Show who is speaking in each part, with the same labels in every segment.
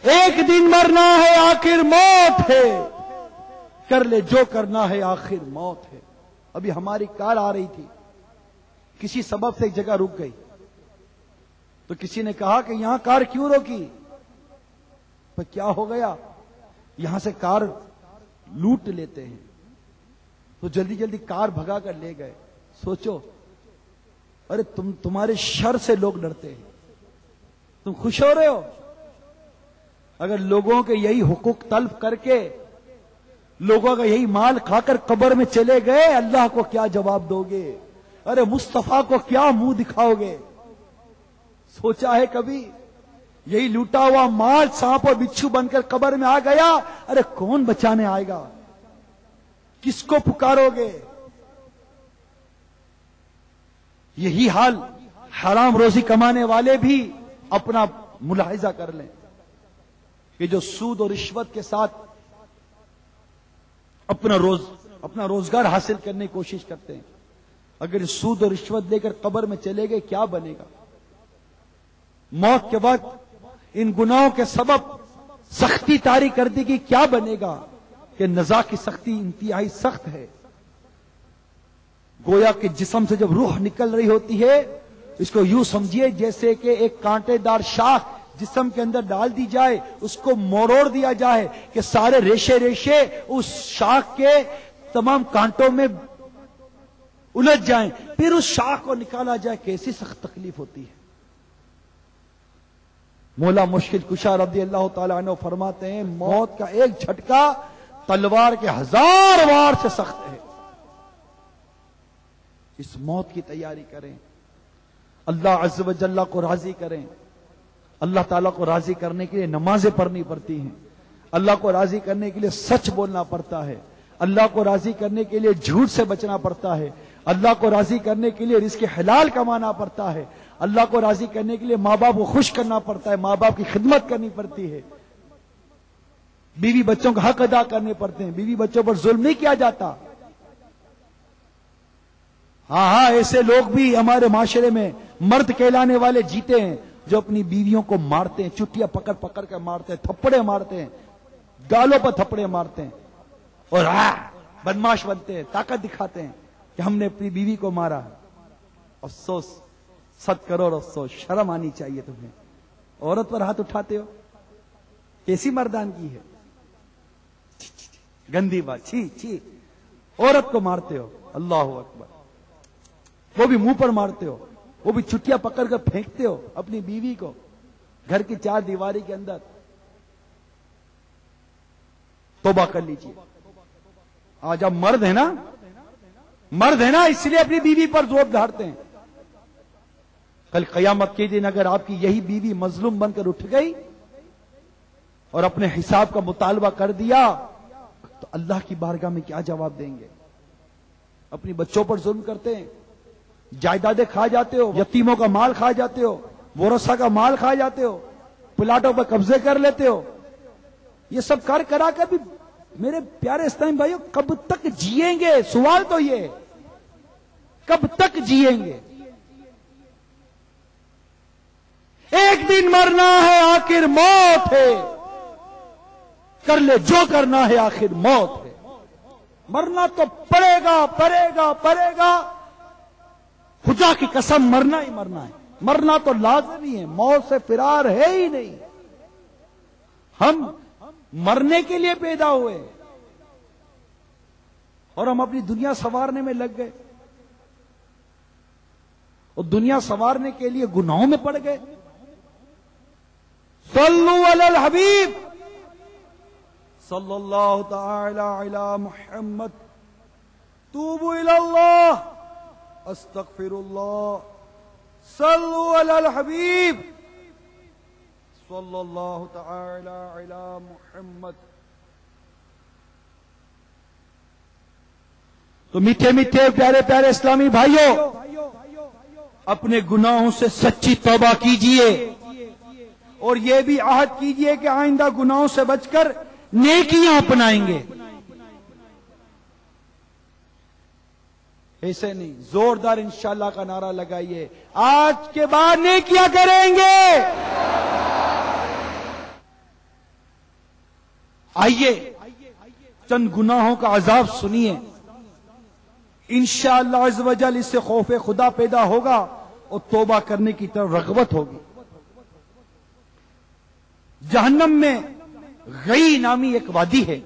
Speaker 1: ایک دن مرنا ہے آخر موت ہے، کر لے جو کرنا ہے آخر موت ہے۔ ابھی ہماری کار آ رہی تھی، کسی سبب سے ایک جگہ رک گئی، تو کسی نے کہا کہ یہاں کار کیوں روکی؟ پر کیا ہو گیا؟ یہاں سے کار لوٹ لیتے ہیں، تو جلدی جلدی کار بھگا کر لے گئے۔ سوچو، ارے تمہارے شر سے لوگ ڈرتے ہیں، تم خوش ہو رہے ہو؟ اگر لوگوں کے یہی حقوق تلف کر کے، لوگوں کا یہی مال کھا کر قبر میں چلے گئے، اللہ کو کیا جواب دو گے؟ ارے مصطفیٰ کو کیا منہ دکھاؤ گے؟ سوچا ہے کبھی؟ یہی لوٹا ہوا مال سانپ اور بچھو بن کر قبر میں آ گیا، ارے کون بچانے آئے گا؟ کس کو پکارو گے؟ یہی حال حرام روزی کمانے والے بھی اپنا ملاحظہ کر لیں کہ جو سود اور رشوت کے ساتھ اپنا روزگار حاصل کرنے کی کوشش کرتے ہیں، اگر سود اور رشوت لے کر قبر میں چلے گئے کیا بنے گا؟ موت کے وقت ان گناہوں کے سبب سختی طاری کر دی گئی، کیا بنے گا؟ کہ نزا کی سختی انتہائی سخت ہے۔ گویا کہ جسم سے جب روح نکل رہی ہوتی ہے، اس کو یوں سمجھیے جیسے کہ ایک کانٹے دار شاخ جسم کے اندر ڈال دی جائے، اس کو مروڑ دیا جائے کہ سارے ریشے ریشے اس شاخ کے تمام کانٹوں میں الجھ جائیں، پھر اس شاخ کو نکالا جائے، کیسی سخت تکلیف ہوتی ہے۔ مولا مشکل کشا رضی اللہ تعالیٰ عنہ فرماتے ہیں، موت کا ایک جھٹکا تلوار کے 1000 وار سے سخت ہے۔ اس موت کی تیاری کریں، اللہ عز و جل کو راضی کریں۔ اللہ تعالیٰ کو راضی کرنے کے لیے نمازیں پڑھنی پڑتی ہیں، اللہ کو راضی کرنے کے لیے سچ بولنا پڑتا ہے، اللہ کو راضی کرنے کے لیے جھوٹ سے بچنا پڑتا ہے، اللہ کو راضی کرنے کے لیے رزق حلال کمانا پڑتا ہے، اللہ کو راضی کرنے کے لیے ماں باپ کو خوش کرنا پڑتا ہے، ماں باپ کی خدمت کرنی پڑتی ہے، بیوی بچوں کا حق ادا کرنے پڑتے ہیں، بیوی بچوں پر ظلم نہیں کیا جاتا۔ ہاں ایسے لوگ بھی ہمارے معاشرے میں مرد کہلانے والے جیتے ہیں جو اپنی بیویوں کو مارتے ہیں، چٹیاں پکڑ پکڑ کر مارتے ہیں، تھپڑے مارتے ہیں، گالوں پر تھپڑے مارتے ہیں، اور بدماش بنتے ہیں، طاقت دکھاتے ہیں کہ ہم نے اپنی بیوی کو مارا۔ افسوس، 100 کروڑ افسوس، شرم آنی چاہیے تمہیں۔ عورت پر ہاتھ اٹھاتے ہو، کیسی مردانگی ہے؟ گندی بات، چھی چھی، عورت کو مارتے ہو، اللہ اکبر، وہ بھی منہ پر مارتے ہو، وہ بھی چٹیاں پکڑ کر پھینکتے ہو اپنی بیوی کو گھر کی 4 دیواری کے اندر۔ توبہ کر لیجیے۔ آج آپ مرد ہیں نا، اس لیے اپنی بیوی پر زور دھارتے ہیں۔ کل قیامت کے دن اگر آپ کی یہی بیوی مظلوم بن کر اٹھ گئی اور اپنے حساب کا مطالبہ کر دیا تو اللہ کی بارگاہ میں کیا جواب دیں گے؟ اپنی بچوں پر ظلم کرتے ہیں، جائیدادیں کھا جاتے ہو، یتیموں کا مال کھا جاتے ہو، ورثہ کا مال کھا جاتے ہو، پلاٹوں پر قبضے کر لیتے ہو۔ یہ سب کرا کر بھی میرے پیارے اسلامی بھائیوں کب تک جیئیں گے؟ سوال تو یہ، کب تک جیئیں گے؟ ایک دن مرنا ہے آخر موت ہے، کر لے جو کرنا ہے آخر موت ہے۔ مرنا تو پڑے گا، خدا کی قسم مرنا ہی مرنا ہے، مرنا تو لازمی ہے، موت سے فرار ہے ہی نہیں۔ ہم مرنے کے لیے پیدا ہوئے اور ہم اپنی دنیا سنوارنے میں لگ گئے، اور دنیا سنوارنے کے لیے گناہوں میں پڑ گئے۔ صلو علی الحبیب صلی اللہ تعالی علی محمد، توبوا الی اللہ، استغفر اللہ، صلو علی الحبیب صلی اللہ تعالی علی محمد۔ تو میٹھے میٹھے پیارے پیارے اسلامی بھائیوں، اپنے گناہوں سے سچی توبہ کیجئے، اور یہ بھی عہد کیجئے کہ آئندہ گناہوں سے بچ کر نیکیاں اپنائیں گے۔ ایسے نہیں، زوردار انشاءاللہ کا نعرہ لگائیے، آج کے بعد نیکیاں کریں گے۔ آئیے چند گناہوں کا عذاب سنیے، انشاءاللہ عز و جل اس سے خوف خدا پیدا ہوگا اور توبہ کرنے کی طرف رغبت ہوگی۔ جہنم میں غی نامی ایک وادی ہے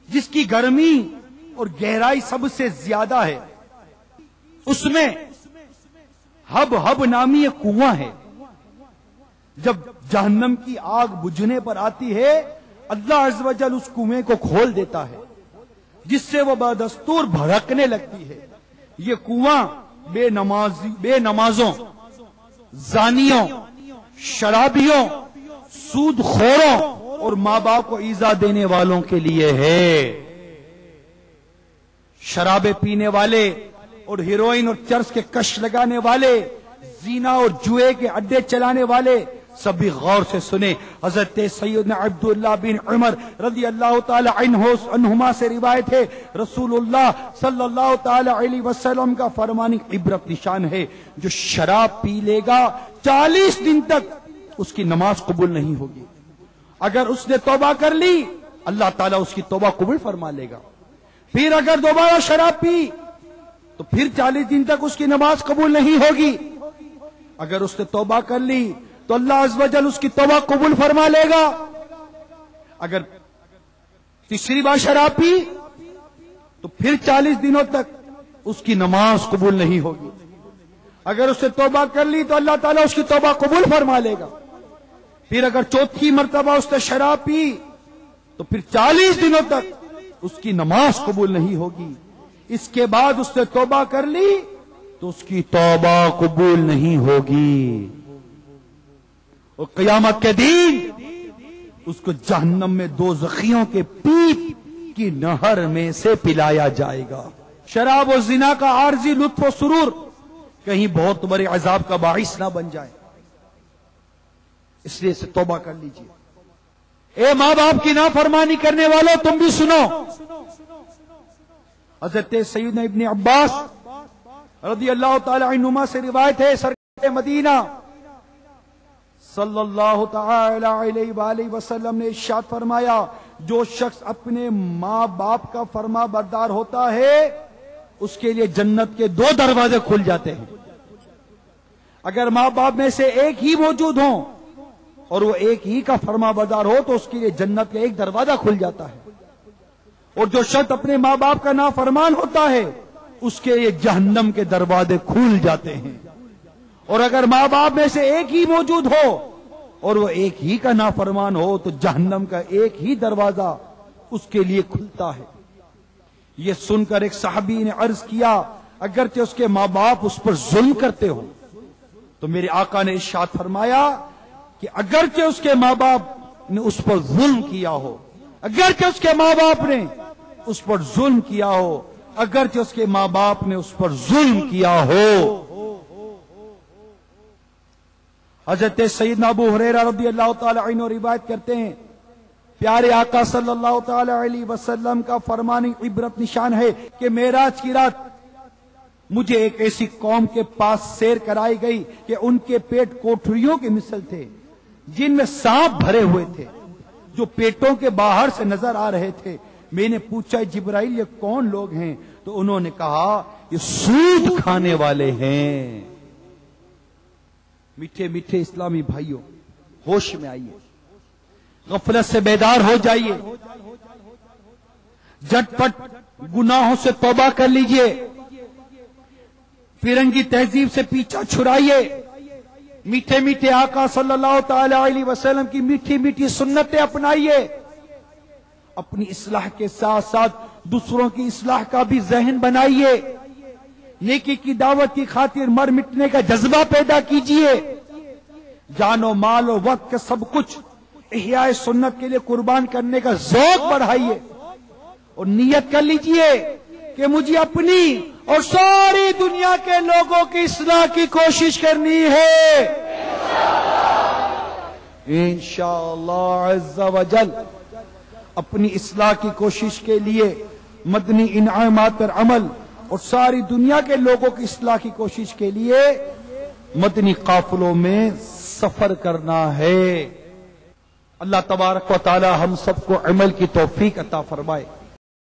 Speaker 1: جس کی گرمی اور گہرائی سب سے زیادہ ہے، اس میں ہب نامی ایک کنواں ہے۔ جب جہنم کی آگ بجھنے پر آتی ہے، اللہ عز و جل اس کنویں کو کھول دیتا ہے جس سے وہ بدستور بھڑکنے لگتی ہے۔ یہ کنواں بے نمازوں، زانیوں، شرابیوں، سود خوروں اور ماں باپ کو ایذا دینے والوں کے لیے ہے۔ شرابیں پینے والے اور ہیروئن اور چرس کے کش لگانے والے، زنا اور جوئے کے اڈے چلانے والے، سبھی غور سے سنیں۔ حضرت سیدنا عبداللہ بن عمر رضی اللہ تعالی عنہما سے روایت ہے، رسول اللہ صلی اللہ تعالی علیہ وسلم کا فرمان عبرت نشان ہے، جو شراب پی لے گا 40 دن تک اس کی نماز قبول نہیں ہوگی۔ اگر اس نے توبہ کر لی، اللہ تعالیٰ اس کی توبہ قبول فرما لے گا۔ پھر اگر دوبارہ شراب پی تو پھر 40 دن تک اس کی نماز قبول نہیں ہوگی۔ اگر اس نے توبہ کر لی تو اللہ عز و جل اس کی توبہ قبول فرما لے گا۔ اگر تیسری بار شراب پی تو پھر 40 دنوں تک اس کی نماز قبول نہیں ہوگی۔ اگر اس نے توبہ کر لی تو اللہ تعالیٰ اس کی توبہ قبول فرما لے گا۔ پھر اگر چوتھی مرتبہ اس نے شراب پی تو پھر 40 دنوں تک اس کی نماز قبول نہیں ہوگی۔ اس کے بعد اس نے توبہ کر لی تو اس کی توبہ قبول نہیں ہوگی، اور قیامت کے دن اس کو جہنم میں دوزخیوں کے پیپ کی نہر میں سے پلایا جائے گا۔ شراب و زنا کا عارضی لطف و سرور کہیں بہت بڑے عذاب کا باعث نہ بن جائے، اس لیے سے توبہ کر لیجیے۔ اے ماں باپ کی نافرمانی کرنے والوں، تم بھی سنو۔ حضرت سیدنا ابن عباس رضی اللہ تعالی عنہما سے روایت ہے، سرکار مدینہ صلی اللہ تعالی علیہ وآلہ وسلم نے ارشاد فرمایا، جو شخص اپنے ماں باپ کا فرما بردار ہوتا ہے اس کے لیے جنت کے 2 دروازے کھل جاتے ہیں۔ اگر ماں باپ میں سے ایک ہی موجود ہوں اور وہ ایک ہی کا فرما بردار ہو تو اس کے لیے جنت کا ایک دروازہ کھل جاتا ہے، اور جو شخص اپنے ماں باپ کا نافرمان ہوتا ہے اس کے لیے جہنم کے دروازے کھل جاتے ہیں۔ اور اگر ماں باپ میں سے ایک ہی موجود ہو اور وہ ایک ہی کا نافرمان ہو تو جہنم کا ایک ہی دروازہ اس کے لیے کھلتا ہے۔ یہ سن کر ایک صحابی نے عرض کیا، اگرچہ اس کے ماں باپ اس پر ظلم کرتے ہو، تو میرے آقا نے ارشاد فرمایا کہ اگرچہ اس کے ماں باپ نے اس پر ظلم کیا ہو، اگرچہ اس کے ماں باپ نے اس پر ظلم کیا ہو، اگرچہ اس کے ماں باپ نے اس پر ظلم کیا ہو۔ حضرت سیدنا ابو ہریرہ رضی اللہ تعالی عنہ روایت کرتے ہیں، پیارے آقا صلی اللہ تعالی علیہ وسلم کا فرمان عبرت نشان ہے کہ معراج کی رات مجھے ایک ایسی قوم کے پاس سیر کرائی گئی کہ ان کے پیٹ کوٹریوں کے مثل تھے جن میں سانپ بھرے ہوئے تھے، جو پیٹوں کے باہر سے نظر آ رہے تھے۔ میں نے پوچھا، جبرائیل یہ کون لوگ ہیں؟ تو انہوں نے کہا یہ سود کھانے والے ہیں۔ میٹھے میٹھے اسلامی بھائیوں، ہوش میں آئیے، غفلت سے بیدار ہو جائیے، جھٹ پٹ گناہوں سے توبہ کر لیجئے، فرنگی تہذیب سے پیچھا چھڑائیے، میٹھے میٹھے آقا صلی اللہ تعالی علیہ وسلم کی میٹھی میٹھی سنتیں اپنائیے، اپنی اصلاح کے ساتھ ساتھ دوسروں کی اصلاح کا بھی ذہن بنائیے، نیکی کی دعوت کی خاطر مر مٹنے کا جذبہ پیدا کیجئے، جان و مال و وقت کا سب کچھ احیاء سنت کے لیے قربان کرنے کا ذوق بڑھائیے، اور نیت کر لیجئے کہ مجھے اپنی اور ساری دنیا کے لوگوں کی اصلاح کی کوشش کرنی ہے، انشاءاللہ عز و جل۔ اپنی اصلاح کی کوشش کے لیے مدنی انعامات پر عمل اور ساری دنیا کے لوگوں کی اصلاح کی کوشش کے لیے مدنی قافلوں میں سفر کرنا ہے۔ اللہ تبارک و تعالی ہم سب کو عمل کی توفیق عطا فرمائے.